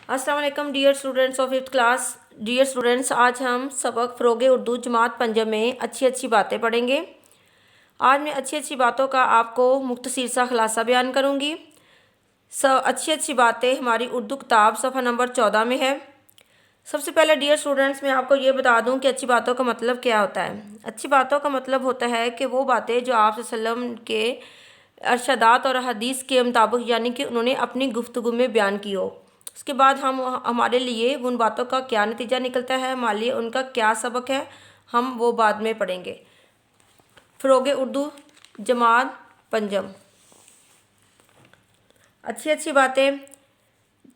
अस्सलाम वालेकुम dear students of 5th class. Dear students, आज हम सबक फ़रोग़ उर्दू जमात पंजम में अच्छी अच्छी बातें पढ़ेंगे। आज मैं अच्छी अच्छी बातों का आपको मुख्तसर सा खुलासा बयान करूँगी। अच्छी अच्छी बातें हमारी उर्दू किताब सफ़ा नंबर 14 में है। सबसे पहले डियर स्टूडेंट्स, मैं आपको ये बता दूं कि अच्छी बातों का मतलब क्या होता है। अच्छी बातों का मतलब होता है कि वो बातें जो आप सल्लल्लाहु अलैहि वसल्लम के अरशदात और हदीस के मुताबिक यानी कि उन्होंने अपनी गुफ्तगू में बयान की हो। उसके बाद हम हमारे लिए उन बातों का क्या नतीजा निकलता है, हमारे लिए उनका क्या सबक है, हम वो बाद में पढ़ेंगे। फ़रोग़ उर्दू जमात पंजम, अच्छी अच्छी बातें।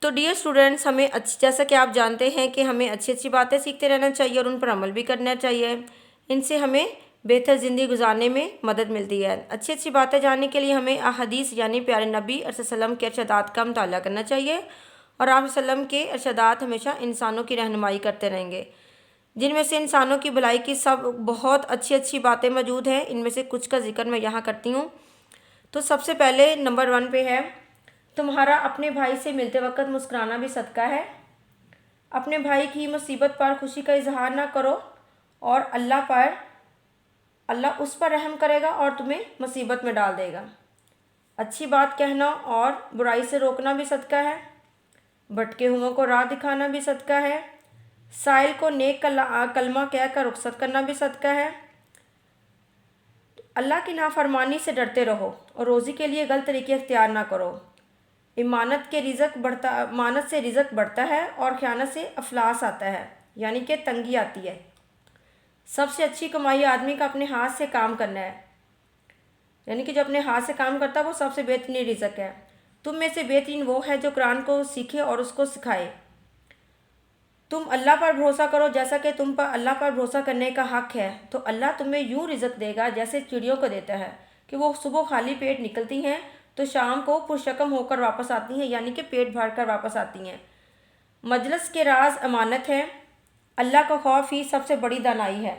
तो डियर स्टूडेंट्स, हमें जैसा कि आप जानते हैं कि हमें अच्छी अच्छी बातें सीखते रहना चाहिए और उन पर अमल भी करना चाहिए। इनसे हमें बेहतर ज़िंदगी गुजारने में मदद मिलती है। अच्छी अच्छी बातें जानने के लिए हमें अहदीस यानी प्यारे नबी सल्लल्लाहु अलैहि वसल्लम के अरशदात का मुताला करना चाहिए और आप वसल्लम के अरशदात हमेशा इंसानों की रहनुमाई करते रहेंगे, जिनमें से इंसानों की भलाई की सब बहुत अच्छी अच्छी बातें मौजूद हैं। इनमें से कुछ का जिक्र मैं यहाँ करती हूँ। तो सबसे पहले नंबर 1 पे है, तुम्हारा अपने भाई से मिलते वक्त मुस्कुराना भी सदका है। अपने भाई की मुसीबत पर खुशी का इजहार ना करो और अल्लाह उस पर रहम करेगा और तुम्हें मुसीबत में डाल देगा। अच्छी बात कहना और बुराई से रोकना भी सदका है। भटके हुओं को राह दिखाना भी सदका है। साइल को नेक कलमा कहकर रुखसत करना भी सदका है। अल्लाह की नाफरमानी से डरते रहो और रोज़ी के लिए गलत तरीके अख्तियार ना करो। मानत से रिज़्क बढ़ता है और ख़यानत से अफलास आता है, यानी कि तंगी आती है। सबसे अच्छी कमाई आदमी का अपने हाथ से काम करना है, यानी कि जो अपने हाथ से काम करता है वो सबसे बेहतरीन रिज़्क है। तुम में से बेहतरीन वो है जो कुरान को सीखे और उसको सिखाए। तुम अल्लाह पर भरोसा करो जैसा कि तुम पर अल्लाह पर भरोसा करने का हक़ है, तो अल्लाह तुम्हें यूँ रिज़्क देगा जैसे चिड़ियों को देता है कि वो सुबह खाली पेट निकलती हैं तो शाम को पुरशकम होकर वापस आती हैं, यानी कि पेट भर कर वापस आती हैं। मजलिस के राज अमानत है। अल्लाह का खौफ ही सबसे बड़ी दानाई है।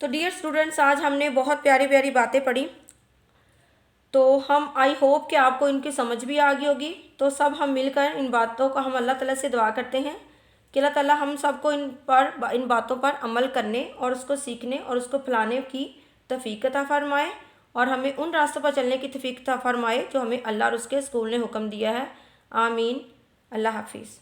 तो डियर स्टूडेंट्स, आज हमने बहुत प्यारी प्यारी बातें पढ़ी, तो हम आई होप कि आपको इनकी समझ भी आ गई होगी। तो सब हम मिलकर इन बातों का हम अल्लाह ताला से दुआ करते हैं कि अल्लाह ताला हम सबको इन बातों पर अमल करने और उसको सीखने और उसको फैलाने की तौफीक अता फरमाए और हमें उन रास्तों पर चलने की तौफीक अता फरमाए जो हमें अल्लाह और उसके रसूल ने हुक्म दिया है। आमीन। अल्लाह हाफिज़।